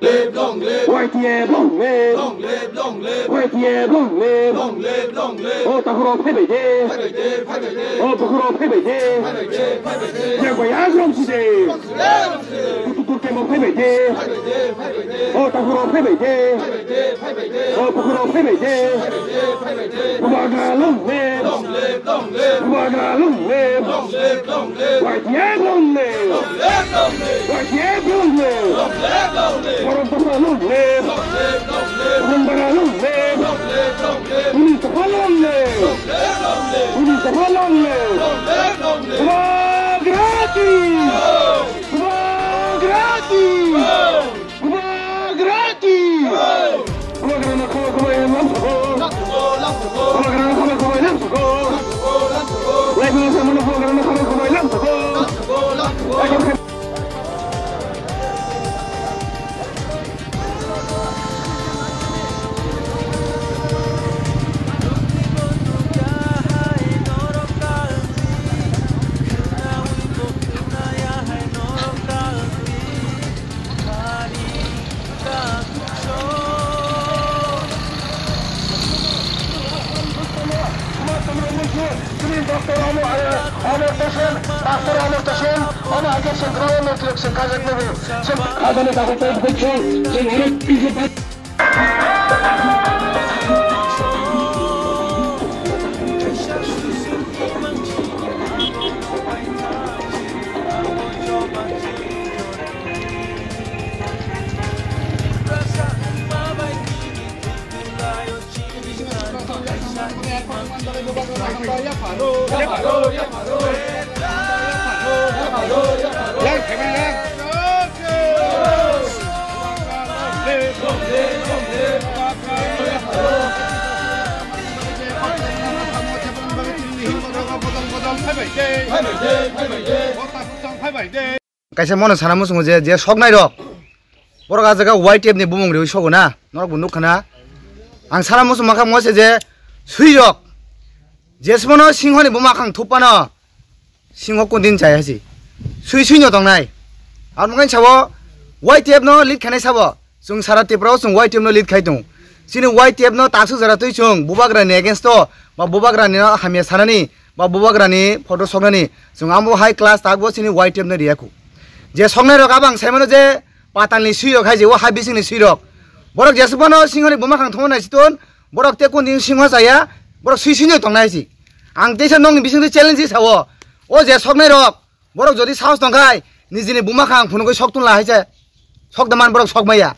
live, long live, YTF long live, long live, long live, YTF long live, long live, long live. takuro phê bảy đê, takuro phê bảy đê, nhà quầy ác long xì đê, tụt kèm phê bảy đê, takuro phê bảy đê, takuro phê bảy đê, Bubaga long live, Bubaga long live, YTF long live, YTF long live, Warambasa long live, Warambara long live, Unisapa long live, Unisapa long live, Bubagrati, Bubagrati, Bubagrati, Bubagrana kama kama yang lamsako, Bubagrana kama kama yang lamsako, Lagi sama nak Bubagrana kama kama yang lamsako, kaisa mono sana musung je sok nai rok borok a jaga YTF ni bumung re sogo na norok bunuk khana ang sana musung makha mose je sui rok jesmono singho ni buma khang thupana singho kondin chai hasi sui sui no tongnai ar mungai sabo YTF no lead khanai sabo sung sara tipro sung YTF no lead khai tung sini YTF no taksu jara tui chung bubagra ni against to ba bubagra ni hamia sanani ba bubagra ni photo sognani sung ambo high class takbo sini YTF no riaku je songnai rok abang saimano je patanli suirok haije o habising ni suirok borok jesbono singhoni buma khang thona siton borok te kon ding singho jaya borok suisinyo tongnai si ang teisa nong ni bising challenge sawo o je songnai rok borok jodi saus tongkai nijini buma khang phunugoi soktun la haije sokdaman borok sokmaya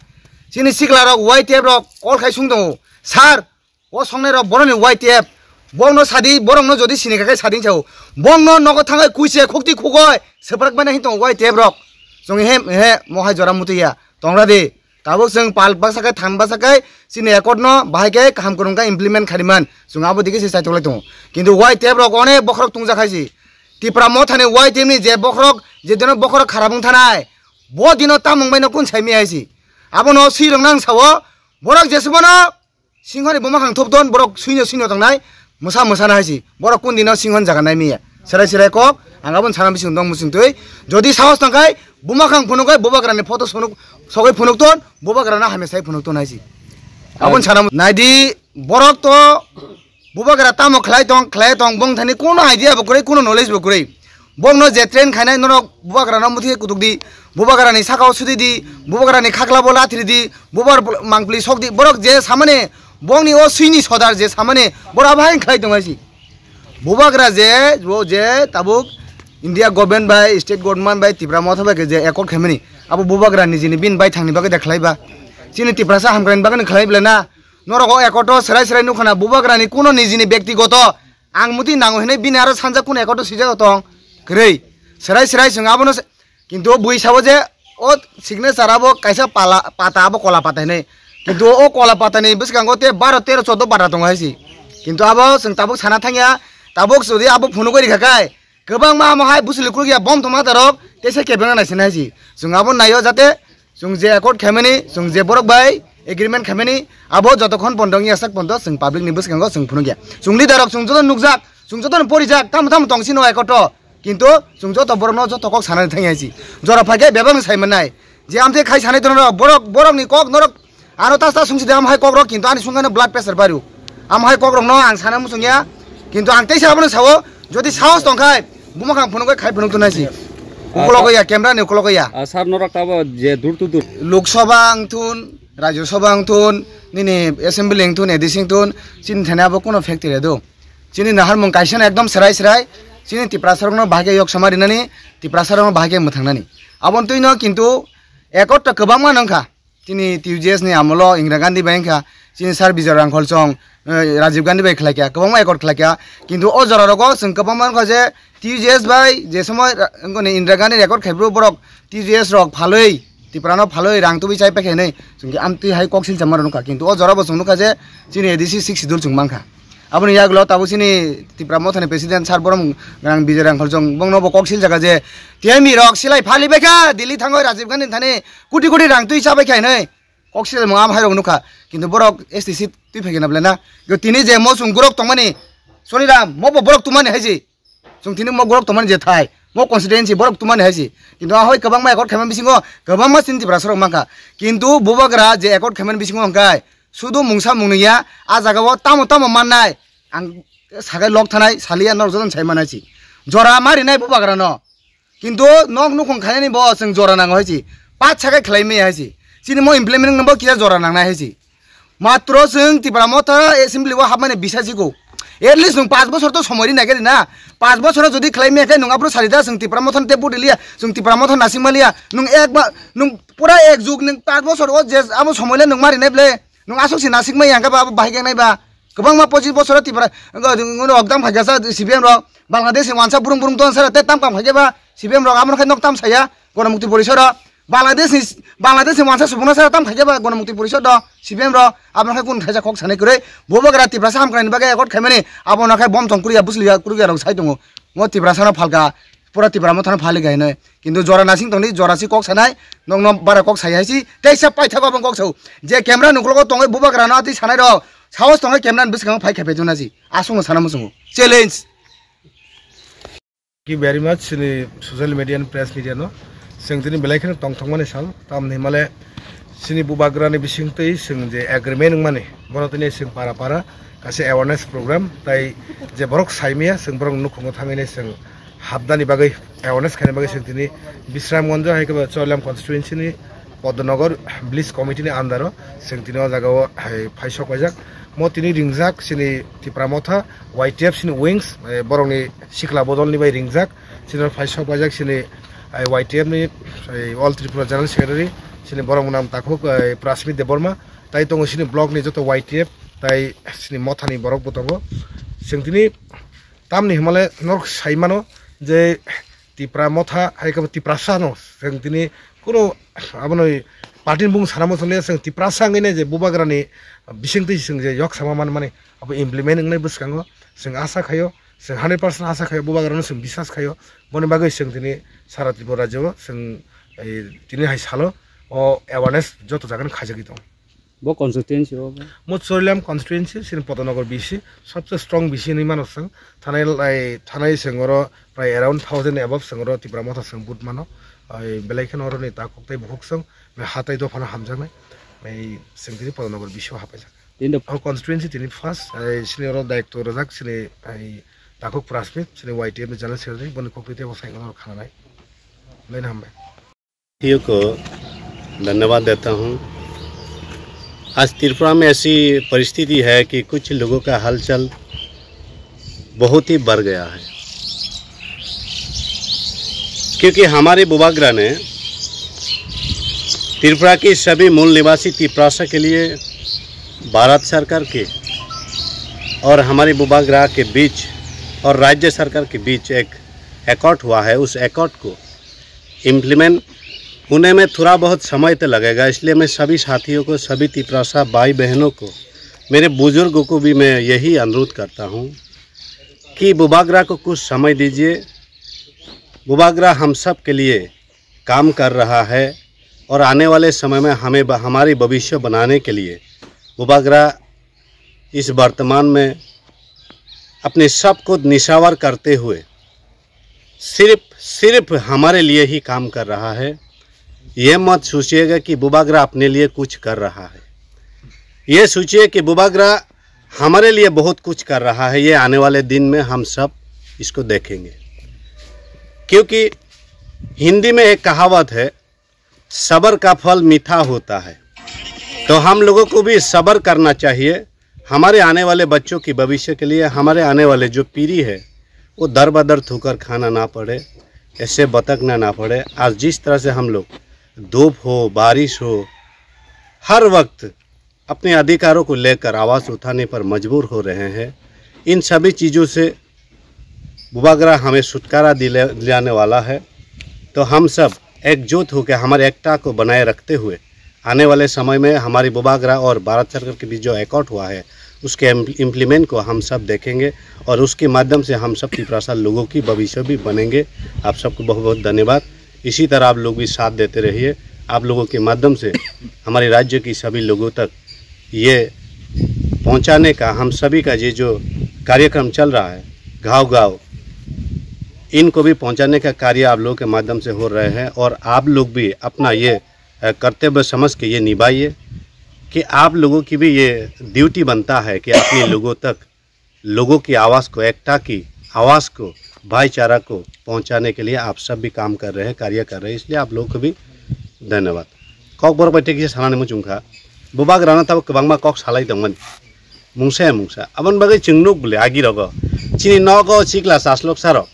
sini sikla rok YTF rok kol khai sungdong sar o songnai rok boroni YTF bongno sadi borongno jodi sinika kai sading chau bongno nogo thangai kuise khokti khogoi seprak bana hitong YTF rok jong he mohai jora mutiya tongra de tabok jeng pal basakai than basakai sini ekotno bahaikai kaham kurungka implement khariman jong abo dike sai tolai tong kintu YTF rok one bokrok tungja khaisi tipra mo thane YTF ni je bokrok je dino bokrok kharabung thanai bo dino tamung baino kun saimi aisi abono sirong nang sawo borok jesbono singhoni buma khang thopdon borok suino tangnai musa na haisi borok kun dino singhon jaga nai miya serai kok angabon sana bising dong musing tui jodi saos tangkai bumakang punukai bubagrani photo sonuk sogai punuk ton bubagrana hamesai punuk ton haisi abon sana naidi borok to bubagra tamo khlai tong bong thani kono idea bokure kono knowledge bokure bongno je train khainai norok bubagrana muthi kutukdi bubagrani sakao sudi di bubagrani khakla bola thidi bubar mangpli sokdi borok je samane bongni o suini sodar je samane bora bhain khlai tong haisi bubagra je tabuk India government by state government by tipra motha ba je ekor khemeni abo bubagra ni jini bin by thangni baga dekhlaiba sini tipra sa hamgrain baga khlaibla na norogo ekoto serai nukhana bubagra ni kono nijini ব্যক্তিগত angmuti nango hene bin aro sanja kun ekoto sijago tong grei serai jong abono kintu bui sabo je o signature abo kaisa pata abo kola pata ne kintu o kola pata ni biskango te 12 13 14 pata tong haisi kintu abo sing tabuk sana thangya tabuk sudi abo phunu gori khakai gobang ma mahai busulikur ya bom thoma tarok tese kebena na sinhaisi jong abo nayo jate jong je accord khemeni jong je borok bai agreement khemeni abo jotokhon pondong ya sak pondo jong public ni biskango jong phunu gya jong leader jong joton nukjak jong joton porijak tam tongsino ekoto kintu jong joto borok no joto kok sanani thangyaisi jora phage bebang saimanai जे आमथे खाइ सानै दन borok ni kok norok aro ta sungsi de amhai kok rok kintu ani sungane blood pressure baru amhai kok rok no ang sana musungya kintu ang teisa abono sawo jodi saos tongkai bumakang phone kai khai phone tunasi ukologoya camera ni ukologoya sar norok tabo je dur tu dur lok sabha angthun rajya sabha angthun nini assembly angthun edising thun chin thana bo kono factory do chini nahar mung kaisana ekdom serai chini tiprasar no bhage yok samari nani tiprasar no bhage muthangnani abon tuino kintu ekot ta kobangma nangkha chini TUGS ni amolo Indira Gandhi bank kha chini sar bijay rangkhol chong Rajiv Gandhi bai khlakya kobangma ekot khlakya kintu o jora rogo sing kobangma kha je TUGS bai je somoy ngoni Indira Gandhi ekot khaibro borok TUGS rok phaloi tiprano phaloi rang tu bichai pakhe nei sungki amti hai koksil chamar nukha kintu o jora bo sung nukha je chini edisi 6 dur chung mangkha aboni yaglo tabu sini tipramo thane president sar borom gang bijay rangkhol chong bongno bo koksil jaga je TMI rok silai phali bekha Delhi thangoi Rajiv Gandhi thane crore crore রাং তুই চাবাই খাই নাই কক্সিল মা ভাই রং নুখা কিন্তু বরক STC তুই ফেকে নাবলে না গো তিনি যে মো সুং গুরক তমানি সনিরাম মো বরক তুমানি হাইজি সুং তিনি মো গুরক তমানি যে থাই মো কনস্টিটুয়েন্সি বরক তুমানি হাইজি কিন্তু আহই কবাং মা একট খেমান বিসিঙ্গ কবাং মা চিন্তি ব্রাসরক মাখা কিন্তু বুবাগরা যে একট খেমান বিসিঙ্গ হংকাই শুধু মুংসা মুংনিয়া আ জাগাও তামো তামো মাননাই আং সাগাই লক থানাই সালিয়া নরজন ছাই মানাইছি জরা মারি নাই বুবাগরা ন কিন্তু নক নুখং খাইনি ব जों জরা নাং হইছি पाँच छाके खलाइमे हाइसी सिनि मो इमप्लिमेन्ट नम्बर किया जरा नांना हाइसी मात्र जों तिप्रामो था एसेम्बली वा हाबमाने बिसाजिगो एटलिस्ट जों 5 बछर तो समयरि नागिरि ना 5 बछर जदि खलाइमे खाय नङाब्रो सारिदा जों तिप्रामो था टेबु दिलिया जों तिप्रामो था नासिमालिया नों एक नों पुरा एक जुग नों 5 बछर ओ जे आमो समयले नों मारि नायब्ले नों आसोसि नासिकमै यांगा बा बाहायगे नायबा गोबां मा 25 बछर तिप्रा अगदाम फायगासा सिबिएम रो बांग्लादेश वानसा बुरुं बुरुं तो सारा ते ताम काम फायगेबा सिबिएम रो आमनो खाय नकताम साया गणमुक्ति परिषद बांग्लादेश मानसा सुबुंना सारा ताम खाइजाबा गणमुक्ति परिषद द सिबिएम रो आबनखाय कुन खाइजा खक सानै करे बबगरा तिप्रासा हामख्रायनि बागे एकट खायमाने आबनखाय बम थंकुरिया बुसलिया कुरुगिया रं साइ दङ म तिप्रासाना फालगा पुरा तिप्रामो थाना फालि गायनो किन्तु जरा नासिं तंनि जरासि कक सानाय नंग बारा कक साइ हाइसि तेसा पाइथागो बं कक सौ जे कैमरा नुखलगो तंगै बबगरा न ति सानाय र साहस तंगै कैमरा बिसगां फाइ खाइफे जुनाजि आसुङो साना मुसुङो चैलेंज की very much social media and press media नो जों दिनै बेलायखौनो तंथंमाने साल तामनै माले सिनि बुबाग्रानि बिसिंतै जों जे एग्रीमेंट माने बरतनि जों पारा गासै एवारनेस प्रोग्राम ताई जे बरक साइमिया जों बरक नुखुङो थाङैने जों हाबदानि बागै एवारनेस खायनि बागै जों दिनै बिश्रामगंज हायखबा चौलाम कन्स्टिट्युएन्सिनि पद्मनगर ब्लिज कमिटिनि आन्दाराव जों दिनै जागाव फाइसक बायजाक म तिनि रिंजाक सिनि तिप्रामथा YTF सिनि विंग्स बरंनि सिखला बदलनि बाय रिंजाक सिनि फाइसक बायजाक सिनि YTF नि ऑल त्रिपुरा जनरल सेक्रेटारि सिनि बरं नाम ताखो प्रासमित देबर्मा ताई तंग सिनि ब्लॉक नि जतो YTF ताई सिनि मथानि बरक बतबो जों दिनै तामनि हिमालय नरक साइमानो जे तिप्रा मथा हायकबा तिप्रासानो जों दिनै कोनो आबनो पार्टी बुं सानामो सले जों तिप्रासाङैनो जे बुबाग्रानि बिसिंतै जों जे यक सामान माने अब इमप्लिमेन्ट नंनाय बसकाङो जों आशा खायो जों 100% आशा खायो बुबाग्रानो जों बिश्वास खायो बनि बागै जों दिनै सारा त्रिपुरा राज्यआव जों दिनै हाय सालो अ एवारनेस जतो जागोन खाजगि दं बो कन्स्टिट्युएन्सि हो मो चौलाम कन्स्टिट्युएन्सि सिन पद्मनगर BC सबसे स्ट्रंग BC नि मानो जों थानाय जोंरो प्राय अराउन्ड 1000 एबव जोंरो तिप्रामथा जों बुट मानो बेलायखन अरनि ताकक्तै बुक जों हाथाय दफाना हामजानाय जों दिनै पद्मनगर BC आव हाबबाय इन द कन्स्टिट्युएन्सि दिनै फार्स्ट सिनियर डाइरेक्टर रजाक सिनि ताकक प्रासमित सिनि YTF नि जनरल सेक्रेटारि बनि कक्रिते बसायगन खानाय लेन हमबाय को धन्यवाद देता हूँ। आज त्रिपुरा में ऐसी परिस्थिति है कि कुछ लोगों का हलचल बहुत ही बढ़ गया है, क्योंकि हमारे बुबाग्रा ने त्रिपुरा की सभी मूल निवासी तिप्रासा के लिए भारत सरकार के और हमारे बुबाग्रा के बीच और राज्य सरकार के बीच एक एकॉर्ड हुआ है। उस एकॉर्ड को इम्प्लीमेंट होने में थोड़ा बहुत समय तो लगेगा, इसलिए मैं सभी साथियों को, सभी तिप्रासा भाई बहनों को, मेरे बुजुर्गों को भी मैं यही अनुरोध करता हूं कि बुबाग्रा को कुछ समय दीजिए। बुबाग्रा हम सब के लिए काम कर रहा है और आने वाले समय में हमें हमारी भविष्य बनाने के लिए बुबाग्रा इस वर्तमान में अपने सब को निशावर करते हुए सिर्फ हमारे लिए ही काम कर रहा है। ये मत सोचिएगा कि बुबागरा अपने लिए कुछ कर रहा है। ये सोचिए कि बुबागरा हमारे लिए बहुत कुछ कर रहा है। ये आने वाले दिन में हम सब इसको देखेंगे, क्योंकि हिंदी में एक कहावत है, सब्र का फल मीठा होता है। तो हम लोगों को भी सब्र करना चाहिए। हमारे आने वाले बच्चों की भविष्य के लिए, हमारे आने वाले जो पीढ़ी है वो दर बदर ठोकर खाना ना पड़े, ऐसे भटकना ना पड़े। आज जिस तरह से हम लोग धूप हो, बारिश हो, हर वक्त अपने अधिकारों को लेकर आवाज़ उठाने पर मजबूर हो रहे हैं, इन सभी चीज़ों से बुबागरा हमें छुटकारा दिलाने वाला है। तो हम सब एकजुट होकर हमारे एकता को बनाए रखते हुए आने वाले समय में हमारी बुबागरा और भारत सरकार के बीच जो एकॉर्ड हुआ है उसके इम्प्लीमेंट को हम सब देखेंगे और उसके माध्यम से हम सब तिपरासा लोगों की भविष्य भी बनेंगे। आप सबको बहुत बहुत धन्यवाद। इसी तरह आप लोग भी साथ देते रहिए। आप लोगों के माध्यम से हमारे राज्य की सभी लोगों तक ये पहुंचाने का, हम सभी का ये जो कार्यक्रम चल रहा है गांव-गांव, इनको भी पहुंचाने का कार्य आप लोगों के माध्यम से हो रहे हैं। और आप लोग भी अपना ये कर्तव्य समझ के ये निभाइए कि आप लोगों की भी ये ड्यूटी बनता है कि अपने लोगों तक लोगों की आवाज़ को, एकता की आवाज़ को, भाईचारा को पहुंचाने के लिए आप सब भी काम कर रहे हैं, कार्य कर रहे हैं। इसलिए आप लोगों को भी धन्यवाद। कक बर बैठे कि साना मुचुंखा बुबागराना तब गोबांमा कक सालायदोंमोन मुंसा अबन बागै चिंगनुक बुले आगिरग चिनि नगो चिक्ला सासलोक सारो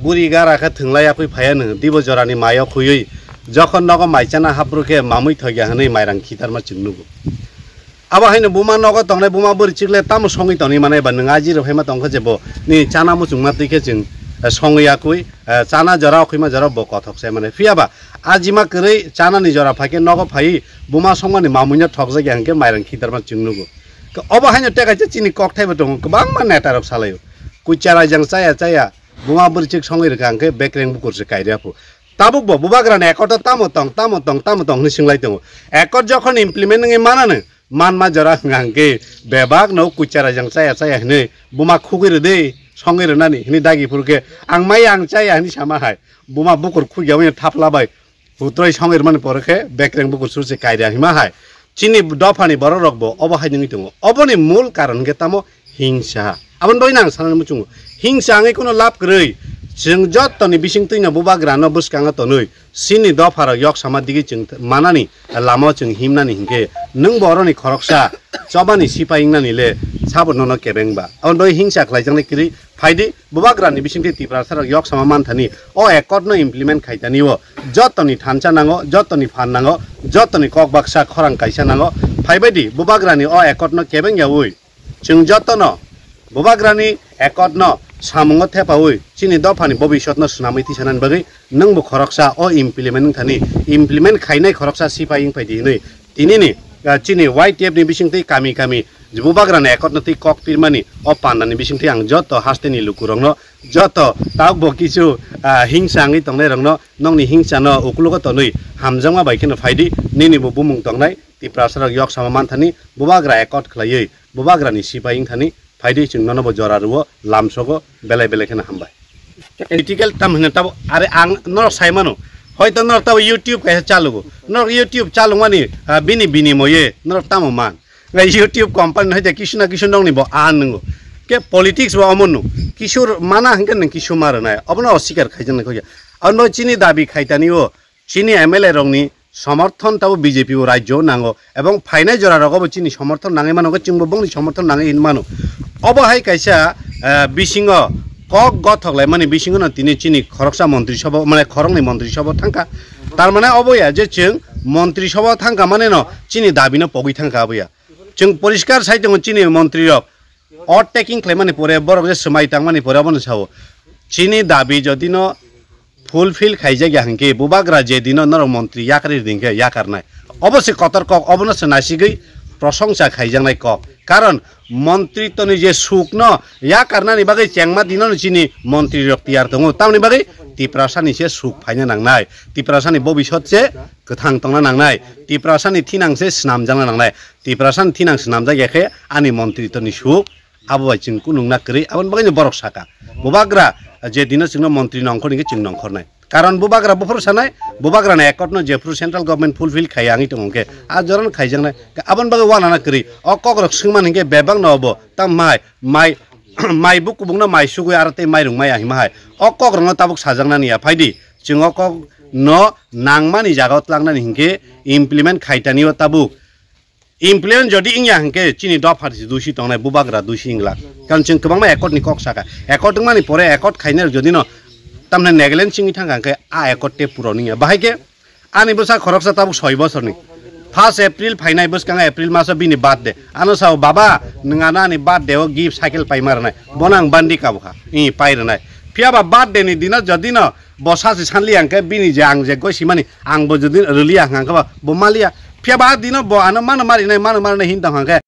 गुरी गाराखा थोंलायाखै फायानो दिबो जरानि मायाव खुयै जखन नगो माइचाना हाब्रुखे मामुइ थगिया हनै माइरां खिथारमा चिंगनुगो अब हैनो बुमा नगो तंगनाय बुमा बोरै चिक्ले ताम संगै तंनि माने बा नों आजि रफायमा तंखो जेबो नि चाना मुचुंमा तैखे जों संगैयाखै चाना जरा खैमा जरा बकथकसे माने फियाबा आजिमा करै चाना नि जरा फाके नगो फाइ बुमा संगनि मामुइनो थकजे ग्यांके माइरां खिथारमा चिंगनुगो अब हैनो टेकाइचे चिनि ककथायबो दङ गोबां मा नेटारक सालायो कुचारा जों चाया बुमा बोरै चिक संगै रखांके बेक्रें बुकुरसे कायराफु ताबुक बुबागराने एकट तामो तंग नि सिंलाय दङ एकट जखन इमप्लिमेंट नङै मानानो मानमा जरा गांके बेबाग नौ कुचारा जों चाया हनै बुमा खुगैरो दे संगैरो नानि हनै दागिफोरके आं माइ आं चाया हनै सामाहाय बुमा बुकुर खुगियाव थापलाबाय बुत्रय संगैर माने परखे बेक्रें बुकुर सुरसे कायरा हिमाहाय चिनि दफानि बर रखबो अबहाय नङै दङ अबनि मूल कारण के तामो हिंसा आबन बयनां साननो मुचुङो हिंसा आङै कोनो लाभ गरै जों जत्तनि बिसिं तैना बुबाग्रानो बुसकाङा तनै सिनि दफार यक समादिगि जों मानानि लामा जों हिमनानि हिंके नों बरनि खरकसा चबानि सिपाइंनानिले साबननो केबेंबा अन बय हिंसा खलायजंनि किरि फाइदि बुबाग्रानि बिसिंथि तिप्रासार यक समा मानथानि अ एकटनो इमप्लिमेंट खायतानिओ जत्तनि थानसा नाङो जत्तनि फान नाङो जत्तनि ककबाक्सा खरां कायसा नाङो फाइबायदि बुबाग्रानि अ एकटनो केबेंयावै जों जत्तनो बुबाग्रानि एकटनो सामुंग थेपावै चिनि दफानि भबिष्यतनो सुनामै थिसानान बगै नोंबो खरकसा अ इमप्लिमेंट थानि इमप्लिमेंट खायनाय खरकसा सिपाइं फाइदि नै तिनिनि चिनि वाइटिएफ नि बिसिंथि कामी बुबाग्रानि एकटनो ति कक पिरमानि अ पान्नानि बिसिंथि आं जत हास्तेनि लुकुरंनो जत ताबो किछु हिंसा आङै तंनाय रंनो नंनि हिंसा न उकुलुग तनै हामजामा बाइकेनो फाइदि निनिबो बुमुं तंनाय तिप्रासार यक समामान थानि बुबाग्रा एकट खलायै बुबाग्रानि सिपाइं थानि फाइदि जों ननबो जरारुओ लामसगो बेलाय बेलायखनो हामबाय क्रिटिकल टाइम होनो तब आरे आं नर साइमानो हयतो नर तब यूट्यूब कहे चालुगो नर यूट्यूब चालु मानि बिनि मये नर तामो मान यूट्यूब कंपनी हयते किसु ना किसु नंनि बो आन नंगो के पॉलिटिक्स बो अमनु किशोर माना हंगन न किशु मारनाय अबनो अस्वीकार खाइजन खया अन चिनि दाबी खाइतानिओ चिनि एमएलए रंनि समर्थन तब बीजेपी राज्य नांगो एवं फाइनाय जरा रगबो चिनि समर्थन नाङै मानो चिंबो बंनि समर्थन नाङै इन मानो अबहाय कायसा बिसिंग कक गथकलाय माने बिसिंग न तिनि चिनि खरकसा मंत्री सभा माने खरंनि मंत्री सभा थांका तार माने अबया जे जों मंत्री सभा थांका माने न चिनि दाबिनो पगै थांका अबया जों परिष्कार साइतंग चिनि मंत्री रक अट टेकिं क्लेम माने परे बरक जे समाय तां माने परे बन साव चिनि दाबि जदि न फुलफिल खाइजा ग्याहंके बुबाग्रा जे दिन नर मंत्री याकरि दिंके याकारनाय अवश्य कतर कक अबनस नासिगै प्रशंसा खाइजांनाय कक कारण मंत्री तनि जे सुक न याकारनानि बागै चेंगमा दिनन चिनि मंत्री रक्तियार दङ तामनि बागै तिप्रासानि से सुक फाइना नांनाय तिप्रासानि भबिष्यत से गोथां तंना नांनाय तिप्रासानि थिनांसे स्नामजांना नांनाय तिप्रासानि थिनां स्नामजा गेखे आनि मंत्री तनि सुक आबो चिंकु नुंना करै आबन बागै बरक साका बुबाग्रा जे दिन जोंनो मंत्री नंखरनि चिं नंखरनाय कारण बुबाग्रा बुफोर सानाय बुबाग्रा ने एकट न जेफ्रु सेंट्रल गवर्नमेंट फुलफिल खाय आंगी तंगे आ जरन खायजंनाय आबन बागे वाना ना करी अ कक रखसिंमान हिंगे बेबां नबो ता माइ बुक बुंना माइ सुगै आरते माइ रुंमाय आहिमाय अ कक रंग ताबुक साजांनानि आ फायदि जों कक न नांमानि जागाव लांनानि हिंगे इमप्लिमेंट खायतानिव ताबुक इमप्लिमेंट जदि इंया हिंगे चिनि द फारसि दुसि तंनाय बुबाग्रा दुसि इंला कारण जों गोबां एकट नि कक साका एकट मानि परे एकट खायनाय जदि न तमने नेगलेन सिंनि थांगांके आ एकटे पुरनिया बाहायके आनि बोसा खरकसा ताबु 6 बोसोरनि 1 एप्रिल फाइनाय बोसकांगा एप्रिल मासो बिनि बर्थडे आनो साव बाबा नङाना आनि बर्थडे ओ गिफ्ट साइकेल पाइमारनाय बनां बान्दी काबखा इ पाइरनाय फियाबा बर्थडे नि दिन जदि न बसासे सानलि आंके बिनि जे आं जे गसिमानि आंबो जदि रलिया हांका बमालिया फियाबा दिन ब आनो मानो मारिनाय हिनदा हांके